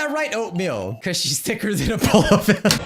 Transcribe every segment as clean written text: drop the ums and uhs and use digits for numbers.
that right, oatmeal? Because she's thicker than a bowl of milk.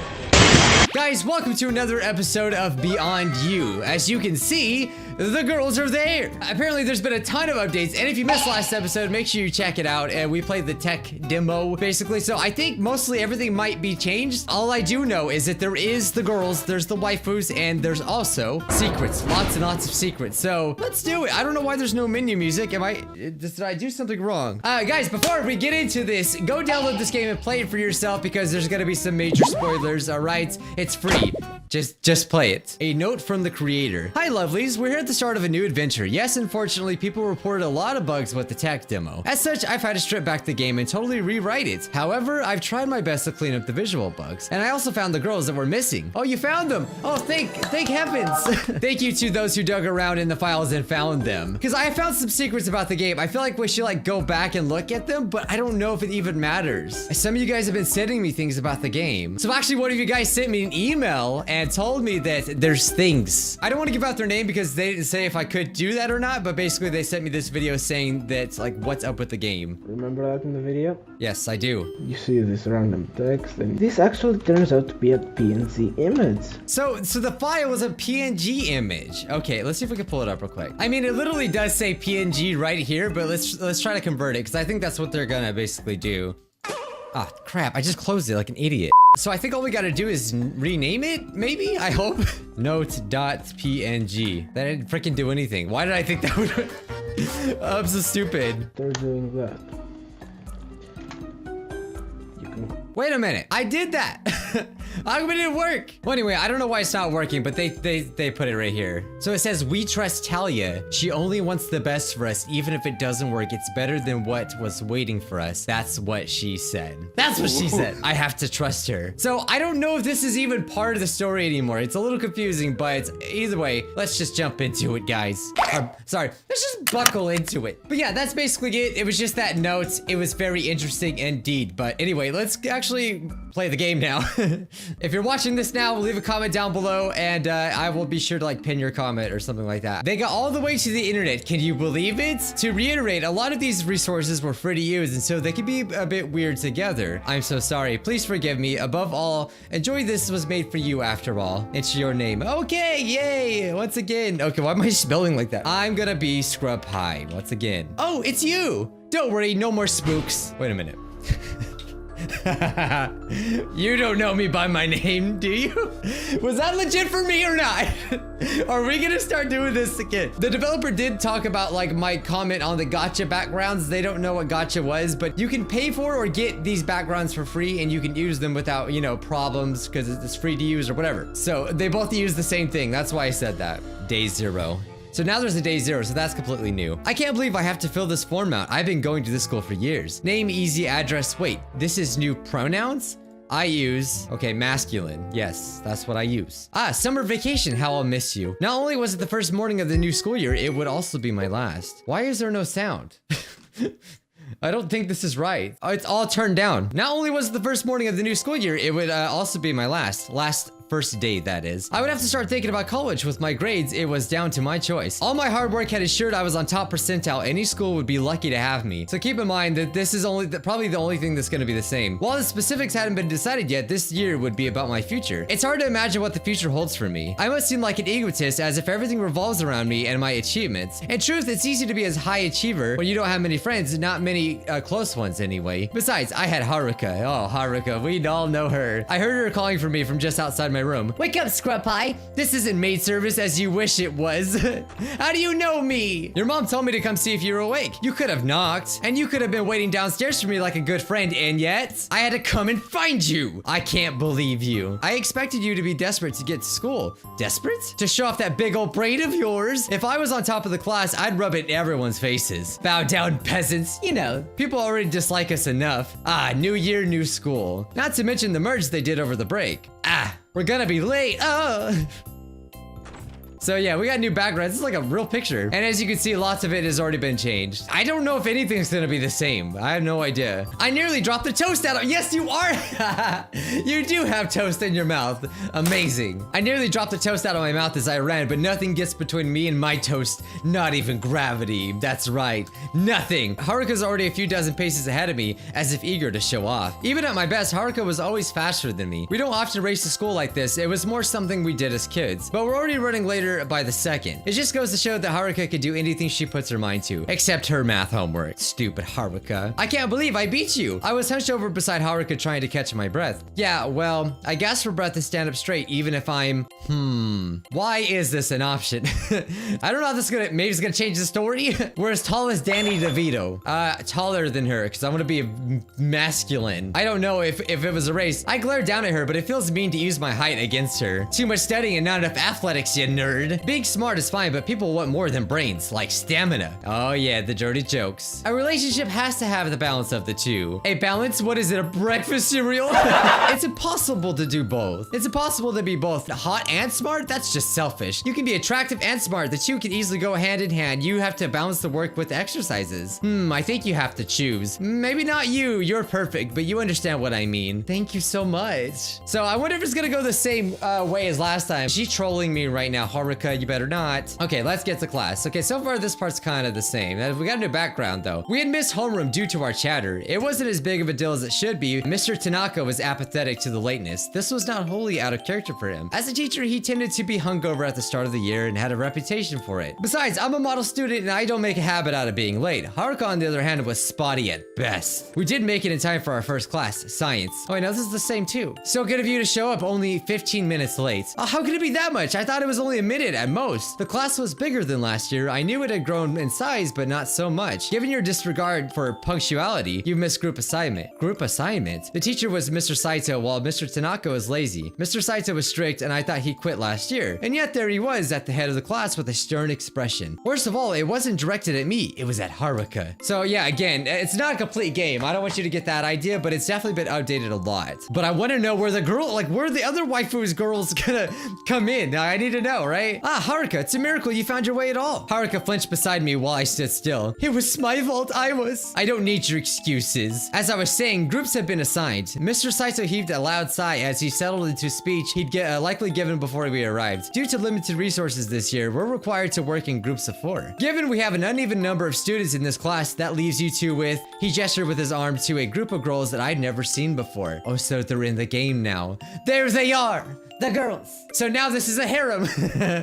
Guys, welcome to another episode of Beyond You. As you can see, the girls are there. Apparently, there's been a ton of updates, and if you missed last episode, make sure you check it out. And we played the tech demo, basically. So I think mostly everything might be changed. All I do know is that there is the girls, there's the waifus, and there's also secrets. Lots and lots of secrets. So let's do it. I don't know why there's no menu music. Did I do something wrong? Guys, before we get into this, go download this game and play it for yourself because there's gonna be some major spoilers. All right, it's free. Just play it. A note from the creator. Hi lovelies, we're here at the start of a new adventure. Yes, unfortunately, people reported a lot of bugs with the tech demo. As such, I've had to strip back the game and totally rewrite it. However, I've tried my best to clean up the visual bugs. And I also found the girls that were missing. Oh, you found them. Oh, thank heavens. Thank you to those who dug around in the files and found them. Because I found some secrets about the game. I feel like we should go back and look at them, but I don't know if it even matters. Some of you guys have been sending me things about the game. So actually, one of you guys sent me an email and told me that there's things. I don't want to give out their name because they didn't say if I could do that or not, but basically they sent me this video saying that what's up with the game. Remember that in the video? Yes, I do. You see this random text and this actually turns out to be a PNG image. So the file was a PNG image. Okay, let's see if we can pull it up real quick. I mean, it literally does say PNG right here, but let's try to convert it because I think that's what they're gonna basically do. Ah, crap, I just closed it like an idiot. So I think all we gotta do is rename it, maybe? I hope. Note.png. That didn't freaking do anything. Why did I think that would... I'm so stupid. They're doing that. Wait a minute, I did that. How come it didn't work? Well, anyway, I don't know why it's not working, but they put it right here. So it says, we trust Talia. She only wants the best for us. Even if it doesn't work, it's better than what was waiting for us. That's what she said. That's what she said. I have to trust her. So I don't know if this is even part of the story anymore. It's a little confusing, but either way, let's just jump into it, guys. Sorry, let's just buckle into it. But yeah, that's basically it. It was just that note. It was very interesting indeed. But anyway, let's actually play the game now. If you're watching this now, leave a comment down below and I will be sure to pin your comment or something like that. They got all the way to the internet. Can you believe it? To reiterate, a lot of these resources were free to use and so they can be a bit weird together. I'm so sorry. Please forgive me. Above all, enjoy this was made for you after all. It's your name. Okay, yay. Once again. Okay, why am I spelling like that? I'm gonna be Scrub High once again. Oh, it's you. Don't worry, no more spooks. Wait a minute. You don't know me by my name, do you? Was that legit for me or not? Are we gonna start doing this again? The developer did talk about my comment on the gacha backgrounds. They don't know what gacha was, but you can pay for or get these backgrounds for free and you can use them without, problems because it's free to use or whatever. So they both use the same thing. That's why I said that. Day 0. So now there's a day 0, so that's completely new. I can't believe I have to fill this form out. I've been going to this school for years. Name, easy, address. Wait, this is new pronouns? I use, okay, masculine. Yes, that's what I use. Ah, summer vacation, how I'll miss you. Not only was it the first morning of the new school year, it would also be my last. Why is there no sound? I don't think this is right. Oh, it's all turned down. Not only was it the first morning of the new school year, it would also be my last first day, that is. I would have to start thinking about college. With my grades, it was down to my choice. All my hard work had assured I was on top percentile. Any school would be lucky to have me. So keep in mind that this is probably the only thing that's going to be the same. While the specifics hadn't been decided yet, this year would be about my future. It's hard to imagine what the future holds for me. I must seem like an egotist, as if everything revolves around me and my achievements. In truth, it's easy to be a high achiever when you don't have many friends, not many close ones anyway. Besides, I had Haruka. Oh, Haruka, we all know her. I heard her calling for me from just outside my room. Wake up, Scrub Pie. This isn't maid service as you wish it was. How do you know me? Your mom told me to come see if you were awake. You could have knocked, and you could have been waiting downstairs for me like a good friend, and yet I had to come and find you. I can't believe you. I expected you to be desperate to get to school. Desperate? To show off that big old brain of yours? If I was on top of the class, I'd rub it in everyone's faces. Bow down, peasants. People already dislike us enough. Ah, new year, new school. Not to mention the merge they did over the break. Ah, we're gonna be late. Oh. So yeah, we got new backgrounds. It's like a real picture. And as you can see, lots of it has already been changed. I don't know if anything's gonna be the same. I have no idea. I nearly dropped the toast out. Yes, you are. You do have toast in your mouth. Amazing. I nearly dropped the toast out of my mouth as I ran, but nothing gets between me and my toast. Not even gravity. That's right. Nothing. Haruka's already a few dozen paces ahead of me, as if eager to show off. Even at my best, Haruka was always faster than me. We don't often race to school like this. It was more something we did as kids, but we're already running later by the second. It just goes to show that Haruka could do anything she puts her mind to, except her math homework. Stupid Haruka. I can't believe I beat you. I was hunched over beside Haruka trying to catch my breath. Yeah, well, I guess for breath to stand up straight even if I'm, why is this an option? I don't know how this is gonna, maybe it's gonna change the story. We're as tall as Danny DeVito. Taller than her, because I want to be masculine. I don't know if it was a race. I glared down at her, but it feels mean to use my height against her. Too much studying and not enough athletics, you nerd. Being smart is fine, but people want more than brains, like stamina. Oh yeah, the dirty jokes. A relationship has to have the balance of the two. A balance? What is it, a breakfast cereal? It's impossible to do both. It's impossible to be both hot and smart. That's just selfish. You can be attractive and smart. The two can easily go hand in hand. You have to balance the work with exercises. I think you have to choose. Maybe not you. You're perfect, but you understand what I mean. Thank you so much. So I wonder if it's gonna go the same way as last time. She's trolling me right now. Haruka, you better not. Okay, let's get to class. Okay, so far this part's kind of the same. We got a new background though. We had missed homeroom due to our chatter. It wasn't as big of a deal as it should be. Mr. Tanaka was apathetic to the lateness. This was not wholly out of character for him. As a teacher, he tended to be hungover at the start of the year and had a reputation for it. Besides, I'm a model student and I don't make a habit out of being late. Haruka, on the other hand, was spotty at best. We did make it in time for our first class, science. Oh, I know this is the same too. So good of you to show up only 15 minutes late. Oh, how could it be that much? I thought it was only a minute at most. The class was bigger than last year. I knew it had grown in size, but not so much. Given your disregard for punctuality, you missed group assignment. Group assignment? The teacher was Mr. Saito, while Mr. Tanaka was lazy. Mr. Saito was strict, and I thought he quit last year. And yet there he was at the head of the class with a stern expression. Worst of all, it wasn't directed at me. It was at Haruka. So yeah, again, it's not a complete game. I don't want you to get that idea, but it's definitely been updated a lot. But I want to know where the girl, like where the other waifus girls gonna come in. I need to know, right? Ah, Haruka, it's a miracle you found your way at all. Haruka flinched beside me while I stood still. It was my fault. I don't need your excuses. As I was saying, groups have been assigned. Mr. Saito heaved a loud sigh as he settled into speech he'd likely given before we arrived. Due to limited resources this year, we're required to work in groups of 4. Given we have an uneven number of students in this class, that leaves you two with, he gestured with his arm to a group of girls that I'd never seen before. Oh, so they're in the game now. There they are! The girls. So now this is a harem.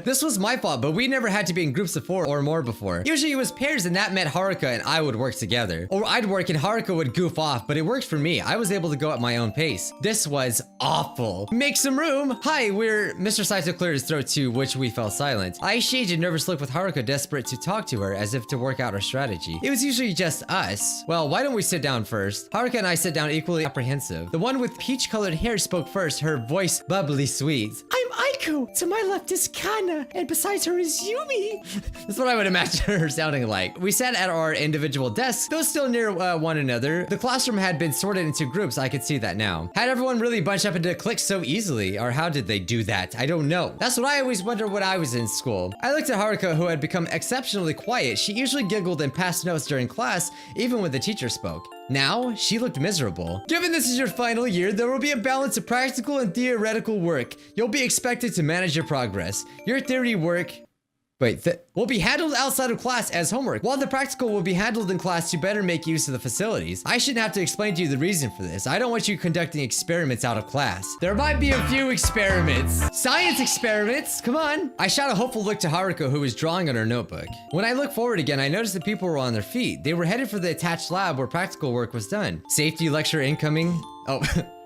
This was my fault, but we never had to be in groups of 4 or more before. Usually it was pairs and that meant Haruka and I would work together. Or I'd work and Haruka would goof off, but it worked for me. I was able to go at my own pace. This was awful. Make some room. Hi, we're... Mr. Saito cleared his throat too, which we fell silent. I exchanged a nervous look with Haruka, desperate to talk to her as if to work out our strategy. It was usually just us. Well, why don't we sit down first? Haruka and I sat down equally apprehensive. The one with peach-colored hair spoke first, her voice bubbly sweet. I'm Aiko. To my left is Kana, and besides her is Yumi. That's what I would imagine her sounding like. We sat at our individual desks, though still near one another. The classroom had been sorted into groups. I could see that now. Had everyone really bunched up into cliques so easily, or how did they do that? I don't know. That's what I always wondered when I was in school. I looked at Haruka, who had become exceptionally quiet. She usually giggled and passed notes during class, even when the teacher spoke. Now, she looked miserable. Given this is your final year, there will be a balance of practical and theoretical work. You'll be expected to manage your progress. Your theory work will be handled outside of class as homework, while the practical will be handled in class to better make use of the facilities. I shouldn't have to explain to you the reason for this. I don't want you conducting experiments out of class. There might be a few experiments. Science experiments, come on. I shot a hopeful look to Haruka, who was drawing on her notebook. When I looked forward again, I noticed that people were on their feet. They were headed for the attached lab where practical work was done. Safety lecture incoming. Oh.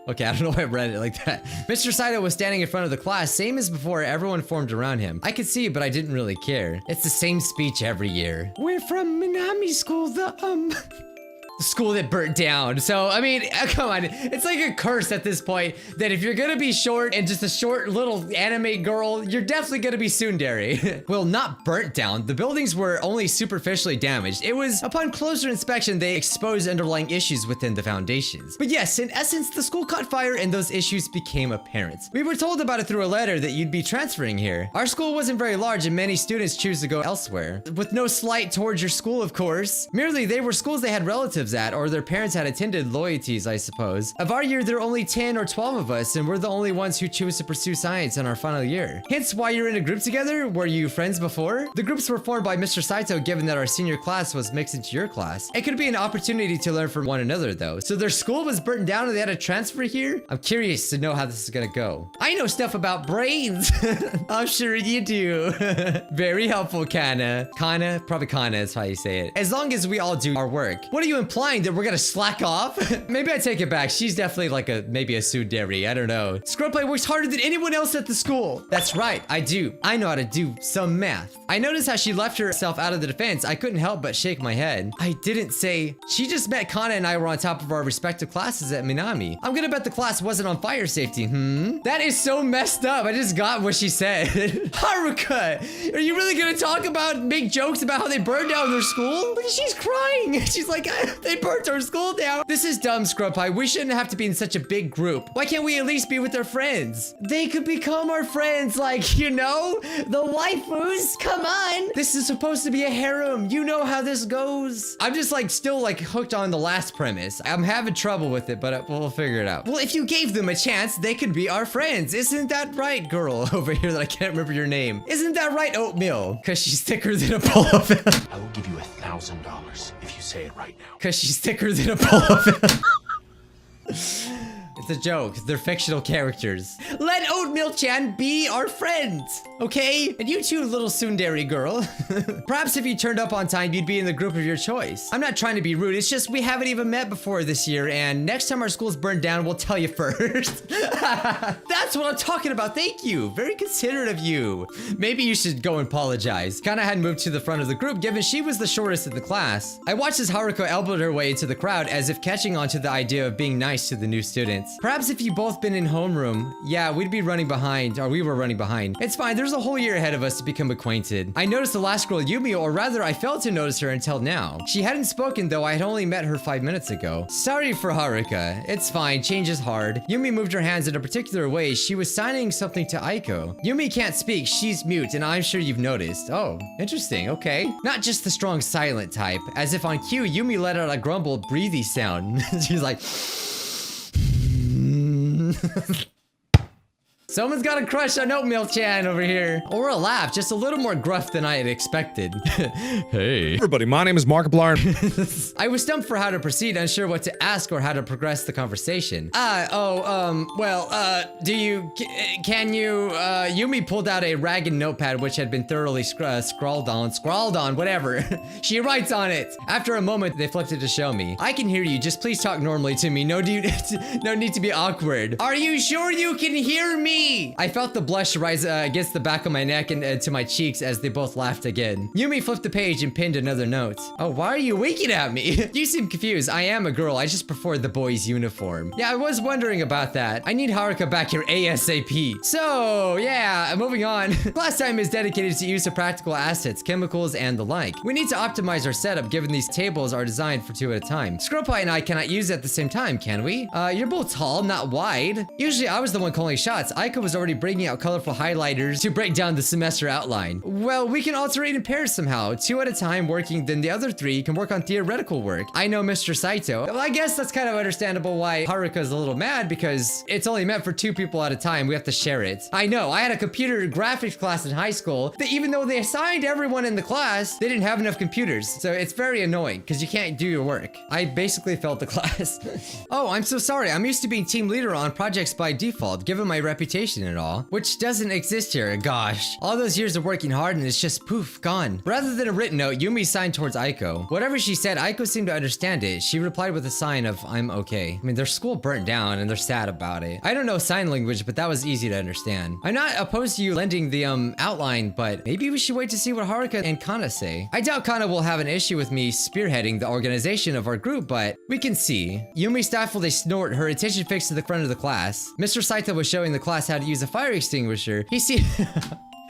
Okay, I don't know why I read it like that. Mr. Saito was standing in front of the class, same as before. Everyone formed around him. I could see, but I didn't really care. It's the same speech every year. We're from Minami School, The school that burnt down. So, I mean, come on. It's like a curse at this point that if you're gonna be short and just a short little anime girl, you're definitely gonna be tsundere. Well, not burnt down. The buildings were only superficially damaged. It was upon closer inspection, they exposed underlying issues within the foundations. But yes, in essence, the school caught fire and those issues became apparent. We were told about it through a letter that you'd be transferring here. Our school wasn't very large and many students choose to go elsewhere. With no slight towards your school, of course. Merely, they were schools they had relatives at or their parents had attended loyalties, I suppose. Of our year, there are only 10 or 12 of us and we're the only ones who choose to pursue science in our final year. Hence why you're in a group together? Were you friends before? The groups were formed by Mr. Saito given that our senior class was mixed into your class. It could be an opportunity to learn from one another though. So their school was burnt down and they had to transfer here? I'm curious to know how this is gonna go. I know stuff about brains. I'm sure you do. Very helpful, Kana. Kana? Probably Kana is how you say it. As long as we all do our work. What are you implying, that we're gonna slack off? Maybe I take it back. She's definitely like maybe a tsundere. I don't know. Scrubplay works harder than anyone else at the school. That's right, I do. I know how to do some math. I noticed how she left herself out of the defense. I couldn't help but shake my head. I didn't say. She just met Kana and I were on top of our respective classes at Minami. I'm gonna bet the class wasn't on fire safety. That is so messed up. I just got what she said. Haruka, are you really gonna talk about, make jokes about how they burned down their school? Look, she's crying. She's like, they burnt our school down. This is dumb, Scrub Pie. We shouldn't have to be in such a big group. Why can't we at least be with our friends? They could become our friends, like, you know, the waifus. Come on. This is supposed to be a harem. You know how this goes. I'm just like still like hooked on the last premise. I'm having trouble with it, but we'll figure it out. Well, if you gave them a chance, they could be our friends. Isn't that right, girl over here that I can't remember your name? Isn't that right, Oatmeal? Because she's thicker than a pullover. I will give you $1,000 if you say it right now. Because she's thicker than a pullover. It's a joke. They're fictional characters. Let Oatmeal-chan be our friend, okay? And you too, little tsundere girl. Perhaps if you turned up on time, you'd be in the group of your choice. I'm not trying to be rude. It's just we haven't even met before this year, and next time our school's burned down, we'll tell you first. That's what I'm talking about. Thank you. Very considerate of you. Maybe you should go and apologize. Kana had moved to the front of the group, given she was the shortest in the class. I watched as Haruko elbowed her way into the crowd as if catching on to the idea of being nice to the new students. Perhaps if you both been in homeroom, yeah, we'd be running behind, or we were running behind. It's fine, there's a whole year ahead of us to become acquainted. I noticed the last girl, Yumi, or rather I failed to notice her until now. She hadn't spoken though, I had only met her 5 minutes ago. Sorry for Haruka, it's fine, change is hard. Yumi moved her hands in a particular way, she was signing something to Aiko. Yumi can't speak, she's mute, and I'm sure you've noticed. Oh, interesting, okay. Not just the strong silent type. As if on cue, Yumi let out a grumbled, breathy sound. She's like... Someone's got a crush on Oatmeal-chan over here. Or a laugh, just a little more gruff than I had expected. Hey. Everybody, my name is Markiplier. I was stumped for how to proceed, unsure what to ask or how to progress the conversation. Can you, Yumi pulled out a ragged notepad which had been thoroughly scrawled on, whatever. She writes on it. After a moment, they flipped it to show me. I can hear you, just please talk normally to me. No need to be awkward. Are you sure you can hear me? I felt the blush rise against the back of my neck and to my cheeks as they both laughed again. Yumi flipped the page and pinned another note. Oh, why are you winking at me? You seem confused. I am a girl. I just prefer the boy's uniform. Yeah, I was wondering about that. I need Haruka back here ASAP. So, yeah, moving on. Class time is dedicated to use of practical assets, chemicals, and the like. We need to optimize our setup given these tables are designed for 2 at a time. Scrubpie and I cannot use at the same time, can we? You're both tall, not wide. Usually I was the one calling shots. Aiko was already bringing out colorful highlighters to break down the semester outline. Well, we can alternate in pairs somehow. 2 at a time working, then the other 3 can work on theoretical work. I know Mr. Saito. Well, I guess that's kind of understandable why Haruka's a little mad because it's only meant for 2 people at a time. We have to share it. I know, I had a computer graphics class in high school that even though they assigned everyone in the class, they didn't have enough computers. So it's very annoying because you can't do your work. I basically failed the class. Oh, I'm so sorry. I'm used to being team leader on projects by default. Given my reputation conversation at all, which doesn't exist here. Gosh, all those years of working hard and it's just poof, gone. Rather than a written note, Yumi signed towards Aiko. Whatever she said, Aiko seemed to understand it. She replied with a sign of, I'm okay. I mean, their school burnt down and they're sad about it. I don't know sign language, but that was easy to understand. I'm not opposed to you lending the outline, but maybe we should wait to see what Haruka and Kana say. I doubt Kana will have an issue with me spearheading the organization of our group, but we can see. Yumi stifled a snort, her attention fixed to the front of the class. Mr. Saito was showing the class how to use a fire extinguisher. He seemed...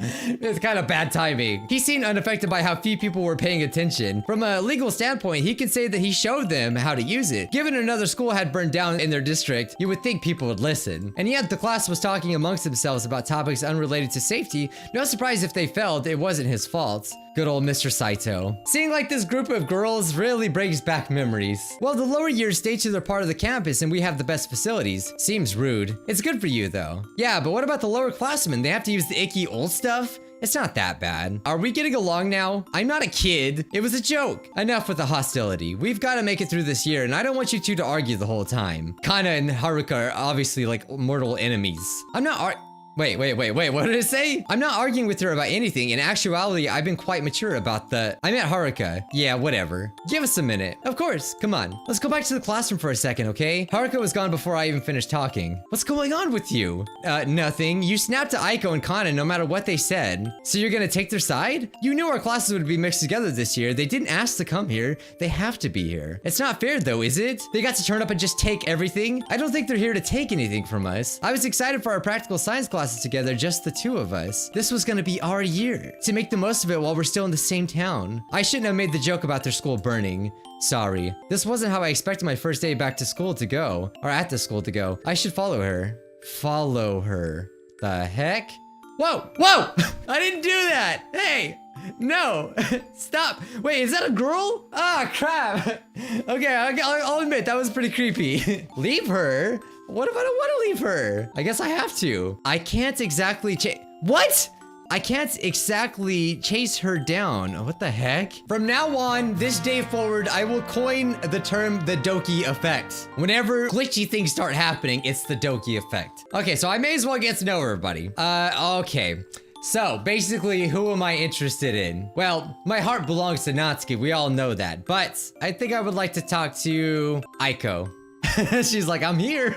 It's kind of bad timing. He seemed unaffected by how few people were paying attention. From a legal standpoint, he could say that he showed them how to use it. Given another school had burned down in their district, you would think people would listen. And yet the class was talking amongst themselves about topics unrelated to safety. No surprise if they felt it wasn't his fault. Good old Mr. Saito. Seeing like this group of girls really brings back memories. Well, the lower years stay to their part of the campus and we have the best facilities. Seems rude. It's good for you though. Yeah, but what about the lower classmen? They have to use the icky old stuff? It's not that bad. Are we getting along now? I'm not a kid. It was a joke. Enough with the hostility. We've got to make it through this year, and I don't want you two to argue the whole time. Kana and Haruka are obviously like mortal enemies. I'm not Wait, what did it say? I'm not arguing with her about anything. In actuality, I've been quite mature about I meant Haruka. Yeah, whatever. Give us a minute. Of course, come on. Let's go back to the classroom for a second, okay? Haruka was gone before I even finished talking. What's going on with you? Nothing. You snapped to Aiko and Kana no matter what they said. So you're gonna take their side? You knew our classes would be mixed together this year. They didn't ask to come here. They have to be here. It's not fair though, is it? They got to turn up and just take everything? I don't think they're here to take anything from us. I was excited for our practical science classes together, just the two of us. This was gonna be our year, to make the most of it while we're still in the same town. I shouldn't have made the joke about their school burning. Sorry. This wasn't how I expected my first day back to school to go, or at the school to go. I should follow her. Follow her. The heck? Whoa, whoa! I didn't do that! Hey! No! Stop! Wait, is that a girl? Ah, crap! Okay, I'll admit, that was pretty creepy. Leave her? What if I don't want to leave her? I guess I have to. I can't exactly What? I can't exactly chase her down. What the heck? From now on, this day forward, I will coin the term the Doki effect. Whenever glitchy things start happening, it's the Doki effect. Okay, so I may as well get to know everybody. Okay. So, basically, who am I interested in? Well, my heart belongs to Natsuki, we all know that. But, I think I would like to talk to Aiko. She's like, I'm here.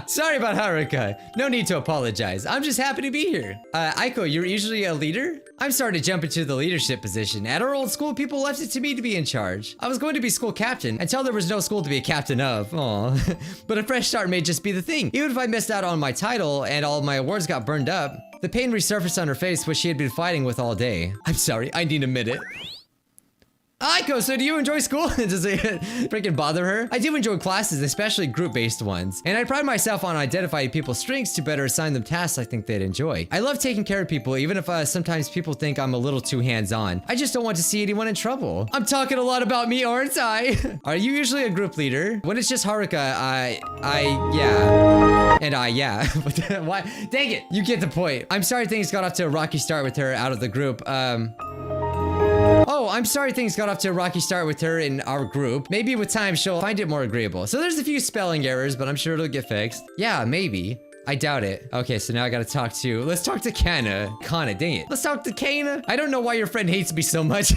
Sorry about Haruka. No need to apologize. I'm just happy to be here. Aiko, you're usually a leader? I'm starting to jump into the leadership position. At our old school, people left it to me to be in charge. I was going to be school captain until there was no school to be a captain of. Aw. But a fresh start may just be the thing. Even if I missed out on my title and all of my awards got burned up, the pain resurfaced on her face, which she had been fighting with all day. I'm sorry, I need a minute. Aiko, so do you enjoy school? Does it freaking bother her? I do enjoy classes, especially group-based ones. And I pride myself on identifying people's strengths to better assign them tasks I think they'd enjoy. I love taking care of people, even if sometimes people think I'm a little too hands-on. I just don't want to see anyone in trouble. I'm talking a lot about me, aren't I? Are you usually a group leader? When it's just Haruka, yeah. And yeah. Why? Dang it, you get the point. I'm sorry things got off to a rocky start with her out of the group. Oh, I'm sorry things got off to a rocky start with her in our group. Maybe with time she'll find it more agreeable. So there's a few spelling errors, but I'm sure it'll get fixed. Yeah, maybe. I doubt it. Okay, so now I gotta let's talk to Kana, dang it. Let's talk to Kana. I don't know why your friend hates me so much.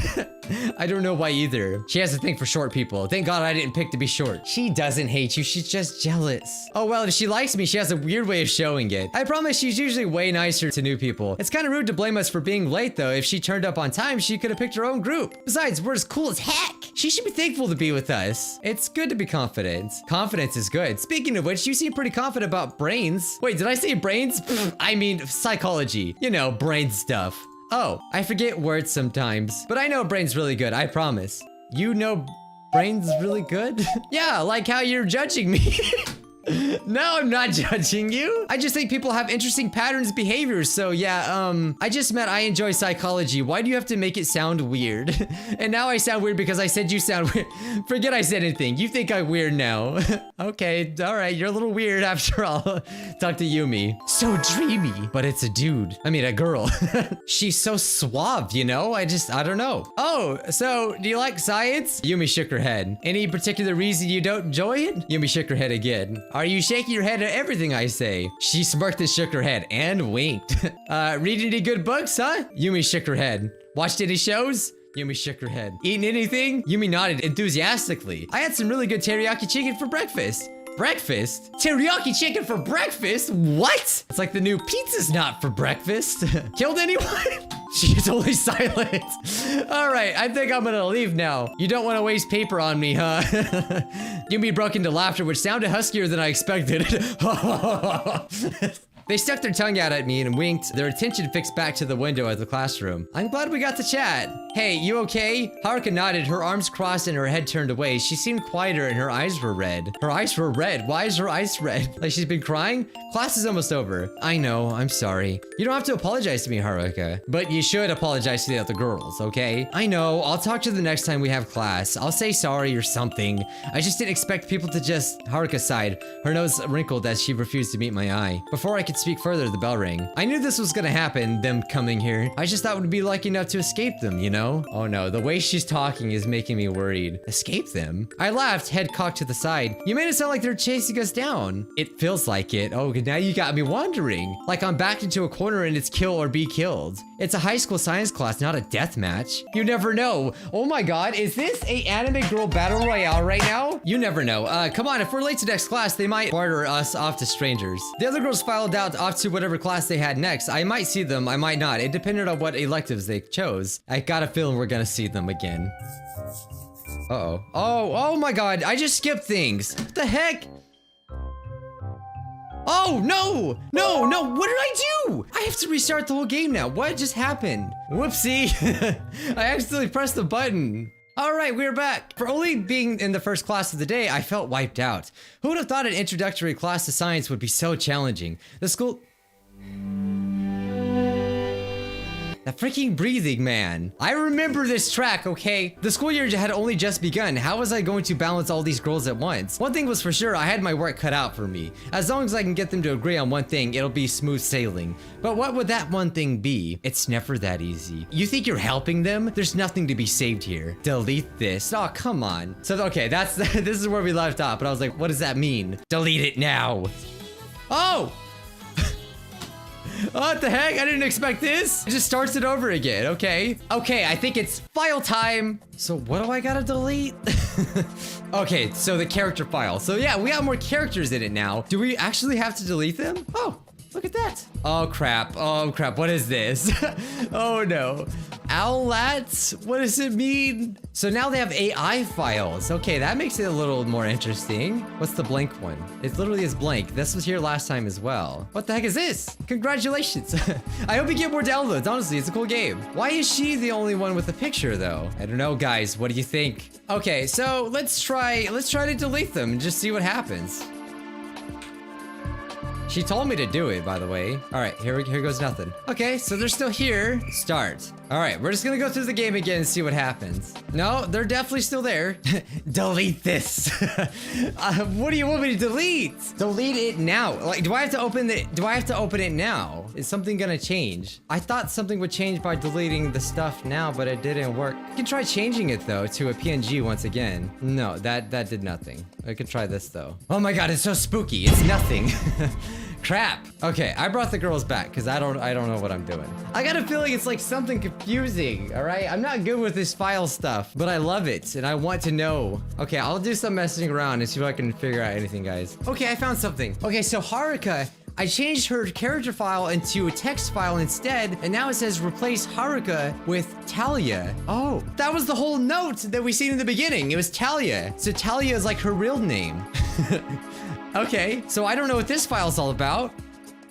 I don't know why either. She has a thing for short people. Thank God I didn't pick to be short. She doesn't hate you, she's just jealous. Oh well, if she likes me, she has a weird way of showing it. I promise she's usually way nicer to new people. It's kind of rude to blame us for being late though. If she turned up on time, she could have picked her own group. Besides, we're as cool as heck. She should be thankful to be with us. It's good to be confident. Confidence is good. Speaking of which, you seem pretty confident about brains. Wait, did I say brains? I mean psychology. You know, brain stuff. Oh, I forget words sometimes. But I know brain's really good, I promise. You know brain's really good? Yeah, like how you're judging me. No, I'm not judging you. I just think people have interesting patterns of behaviors. So yeah, I just meant I enjoy psychology. Why do you have to make it sound weird? And now I sound weird because I said you sound weird. Forget I said anything. You think I'm weird now. Okay, all right. You're a little weird after all. Talk to Yumi. So dreamy, but it's a dude. I mean, a girl. She's so suave, you know? I don't know. Oh, so do you like science? Yumi shook her head. Any particular reason you don't enjoy it? Yumi shook her head again. Are you shaking your head at everything I say? She smirked and shook her head and winked. Read any good books, huh? Yumi shook her head. Watched any shows? Yumi shook her head. Eaten anything? Yumi nodded enthusiastically. I had some really good teriyaki chicken for breakfast. Breakfast? Teriyaki chicken for breakfast? What? It's like the new pizza's not for breakfast. Killed anyone? She's totally silent. All right, I think I'm gonna leave now. You don't want to waste paper on me, huh? Yumi broke into laughter, which sounded huskier than I expected. They stuck their tongue out at me and winked, their attention fixed back to the window of the classroom. I'm glad we got to chat. Hey, you okay? Haruka nodded, her arms crossed and her head turned away. She seemed quieter and her eyes were red. Her eyes were red? Why is her eyes red? Like she's been crying? Class is almost over. I know, I'm sorry. You don't have to apologize to me, Haruka. But you should apologize to the other girls, okay? I know, I'll talk to you the next time we have class. I'll say sorry or something. I just didn't expect people to just... Haruka sighed. Her nose wrinkled as she refused to meet my eye. Before I could speak further, the bell rang. I knew this was gonna happen, them coming here. I just thought it would be lucky enough to escape them, you know? Oh no, the way she's talking is making me worried. Escape them? I laughed, head cocked to the side. You made it sound like they're chasing us down. It feels like it. Oh, now you got me wondering. Like I'm backed into a corner and it's kill or be killed. It's a high school science class, not a death match. You never know. Oh my god, is this a anime girl battle royale right now? You never know. Come on, if we're late to next class, they might barter us off to strangers. The other girls filed out off to whatever class they had next. I might see them, I might not. It depended on what electives they chose. I got a feeling we're gonna see them again. Uh-oh. Oh my god, I just skipped things. What the heck? Oh, no! No, what did I do? I have to restart the whole game now. What just happened? Whoopsie. I accidentally pressed the button. All right, we're back. For only being in the first class of the day, I felt wiped out. Who would have thought an introductory class to science would be so challenging? The school... The freaking breathing, man. I remember this track, okay? The school year had only just begun. How was I going to balance all these girls at once? One thing was for sure, I had my work cut out for me. As long as I can get them to agree on one thing, it'll be smooth sailing. But what would that one thing be? It's never that easy. You think you're helping them? There's nothing to be saved here. Delete this. Oh, come on. So, okay, this is where we left off, but I was like, what does that mean? Delete it now. Oh! What the heck? I didn't expect this. It just starts it over again. Okay. Okay, I think it's file time. So what do I gotta delete? Okay, so the character file. So yeah, we got more characters in it now. Do we actually have to delete them? Oh, look at that. Oh crap. Oh crap. What is this? Oh no. Owlats? What does it mean? So now they have AI files. Okay, that makes it a little more interesting. What's the blank one? It literally is blank. This was here last time as well. What the heck is this? Congratulations. I hope you get more downloads. Honestly, it's a cool game. Why is she the only one with a picture though? I don't know, guys. What do you think? Okay, so let's try to delete them and just see what happens. She told me to do it, by the way. All right, here goes nothing. Okay, so they're still here. Start. All right, we're just gonna go through the game again and see what happens. No, they're definitely still there. Delete this. What do you want me to delete? Delete it now. Like, do I have to open it now? Is something gonna change? I thought something would change by deleting the stuff now, but it didn't work. You can try changing it though to a PNG once again. No, that did nothing. I could try this though. Oh my god, it's so spooky. It's nothing. Crap. Okay, I brought the girls back because I don't know what I'm doing. I got a feeling it's like something confusing, all right? I'm not good with this file stuff, but I love it and I want to know. Okay, I'll do some messing around and see if I can figure out anything, guys. Okay, I found something. Okay, so Haruka, I changed her character file into a text file instead, and now it says replace Haruka with Talia. Oh, that was the whole note that we seen in the beginning. It was Talia. So Talia is like her real name. Okay, so I don't know what this file's all about.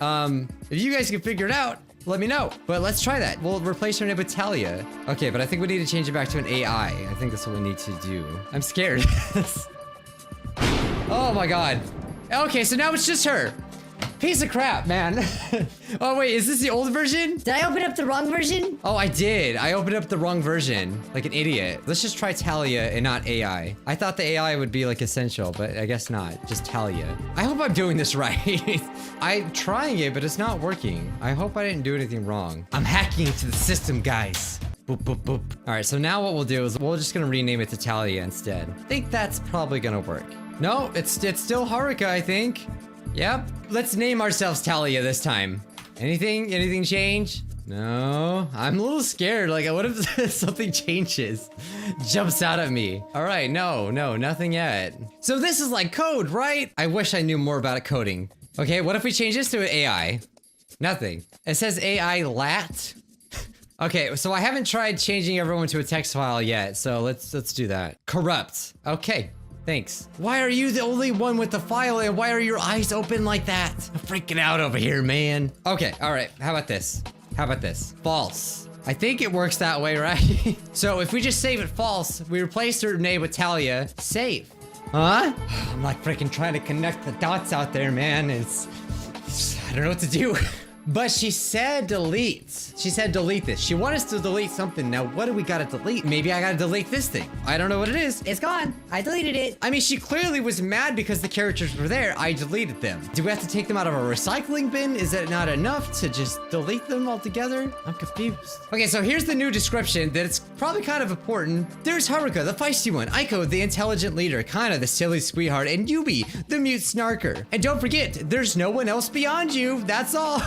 If you guys can figure it out, let me know. But let's try that. We'll replace her name with Talia. Okay, but I think we need to change it back to an AI. I think that's what we need to do. I'm scared. Oh my god. Okay, so now it's just her. Piece of crap, man. Oh wait, is this the old version? Did I open up the wrong version? Oh, I did. I opened up the wrong version. Like an idiot. Let's just try Talia and not AI. I thought the AI would be like essential, but I guess not. Just Talia. I hope I'm doing this right. I'm trying it, but it's not working. I hope I didn't do anything wrong. I'm hacking into the system, guys. Boop, boop, boop. All right, so now what we'll do is we're just gonna rename it to Talia instead. I think that's probably gonna work. No, it's still Haruka, I think. Yep. Let's name ourselves Talia this time. Anything change? No, I'm a little scared. Like, what if something changes? Jumps out at me. All right, no, nothing yet. So this is like code, right? I wish I knew more about coding. Okay, what if we change this to an AI? Nothing. It says AI lat. Okay, so I haven't tried changing everyone to a text file yet, so let's do that. Corrupt. Okay. Thanks. Why are you the only one with the file and why are your eyes open like that? I'm freaking out over here, man. Okay, all right. How about this? False. I think it works that way, right? So if we just save it false, we replace her name with Talia, save. Huh? I'm like freaking trying to connect the dots out there, man. I don't know what to do. But she said delete. She said delete this. She wanted us to delete something. Now, what do we gotta delete? Maybe I gotta delete this thing. I don't know what it is. It's gone. I deleted it. I mean, she clearly was mad because the characters were there. I deleted them. Do we have to take them out of a recycling bin? Is that not enough to just delete them altogether? I'm confused. Okay, so here's the new description that it's probably kind of important. There's Haruka, the feisty one, Aiko, the intelligent leader, Kana, the silly sweetheart, and Yubi, the mute snarker. And don't forget, there's no one else beyond you. That's all.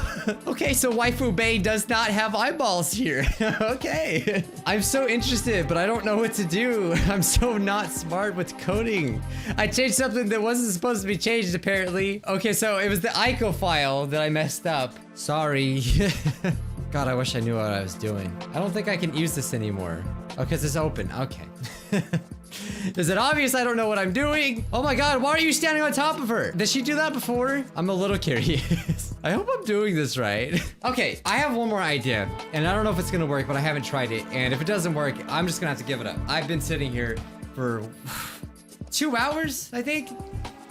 Okay, so Waifu Bay does not have eyeballs here. Okay. I'm so interested, but I don't know what to do. I'm so not smart with coding. I changed something that wasn't supposed to be changed, apparently. Okay, so it was the Aiko file that I messed up. Sorry. God, I wish I knew what I was doing. I don't think I can use this anymore. Oh, because it's open. Okay. Is it obvious I don't know what I'm doing? Oh my god, why are you standing on top of her? Did she do that before? I'm a little curious. I hope I'm doing this right. Okay, I have one more idea, and I don't know if it's gonna work, but I haven't tried it, and if it doesn't work, I'm just gonna have to give it up. I've been sitting here for 2 hours, I think,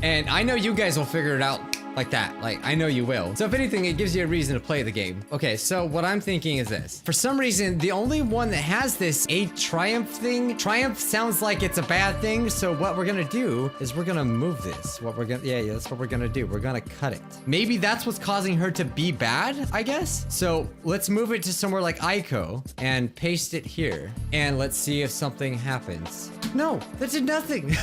and I know you guys will figure it out like that. Like, I know you will. So if anything, it gives you a reason to play the game. Okay, so what I'm thinking is this. For some reason, the only one that has this a triumph thing, triumph sounds like it's a bad thing. So what we're gonna do is we're gonna move this. Yeah, that's what we're gonna do. We're gonna cut it. Maybe that's what's causing her to be bad, I guess. So let's move it to somewhere like Aiko and paste it here. And let's see if something happens. No, that did nothing.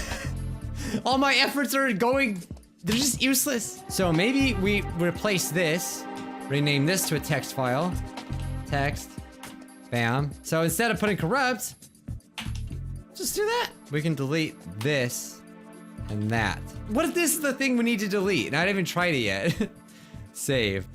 All my efforts are going, they're just useless. So maybe we replace this, rename this to a text file. Text, bam. So instead of putting corrupt, just do that. We can delete this and that. What if this is the thing we need to delete? And I haven't even tried it yet. Save.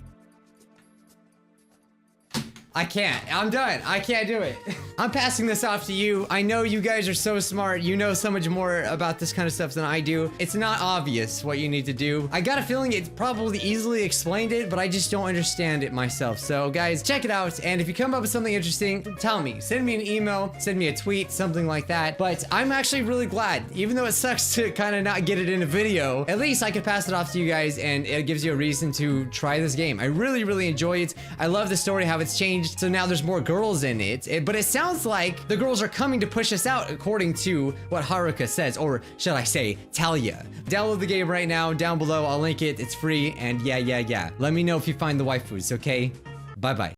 I can't. I'm done. I can't do it. I'm passing this off to you. I know you guys are so smart. You know so much more about this kind of stuff than I do. It's not obvious what you need to do. I got a feeling it probably easily explained it, but I just don't understand it myself. So guys, check it out. And if you come up with something interesting, tell me. Send me an email, send me a tweet, something like that. But I'm actually really glad, even though it sucks to kind of not get it in a video, at least I could pass it off to you guys and it gives you a reason to try this game. I really, really enjoy it. I love the story, how it's changed. So now there's more girls in it, but it sounds like the girls are coming to push us out according to what Haruka says, or should I say Talia. Download the game right now, down below, I'll link it, it's free, and yeah. Let me know if you find the waifus, okay? Bye-bye.